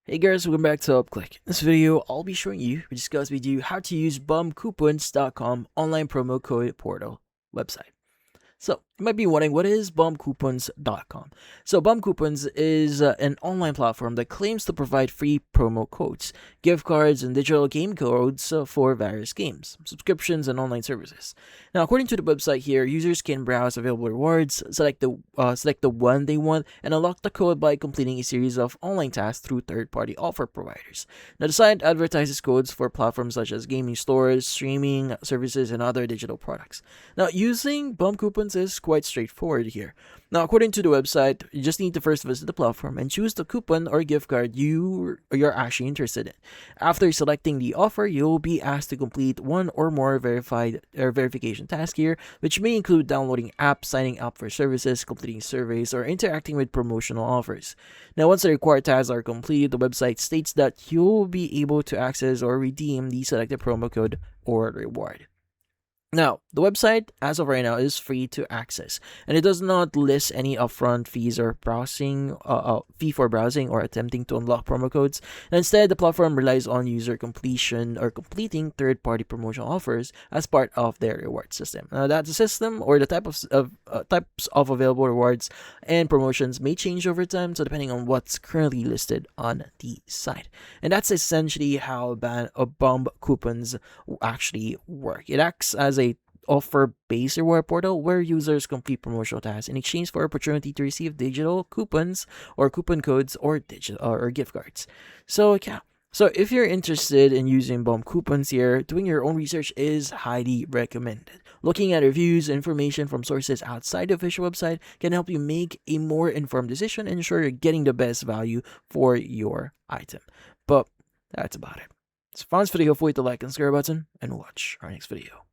Hey guys, welcome back to UpClick. In this video, I'll be showing you, we discuss with you how to use bombcoupons.com online promo code portal website. So, you might be wondering, what is bombcoupons.com? So, BombCoupons is an online platform that claims to provide free promo codes, gift cards, and digital game codes for various games, subscriptions, and online services. Now, according to the website here, users can browse available rewards, select the one they want, and unlock the code by completing a series of online tasks through third-party offer providers. Now, the site advertises codes for platforms such as gaming stores, streaming services, and other digital products. Now, using BombCoupons is quite straightforward here. Now, according to the website, you just need to first visit the platform and choose the coupon or gift card you're actually interested in. After selecting the offer, you'll be asked to complete one or more verification tasks here, which may include downloading apps, signing up for services, completing surveys, or interacting with promotional offers. Now, once the required tasks are complete, the website states that you'll be able to access or redeem the selected promo code or reward. Now, the website, as of right now, is free to access, and it does not list any upfront fees or fee for browsing or attempting to unlock promo codes. And instead, the platform relies on user completion or completing third-party promotional offers as part of their reward system. Now, that the system or the types of available rewards and promotions may change over time, so depending on what's currently listed on the site. And that's essentially how bomb coupons actually work. It acts as a offer-based reward portal where users complete promotional tasks in exchange for opportunity to receive digital coupons or coupon codes or digital or gift cards. So yeah. So if you're interested in using bomb coupons here, doing your own research is highly recommended. Looking at reviews, information from sources outside the official website can help you make a more informed decision and ensure you're getting the best value for your item. But that's about it. So if you found this video, hopefully hit the like and subscribe button and watch our next video.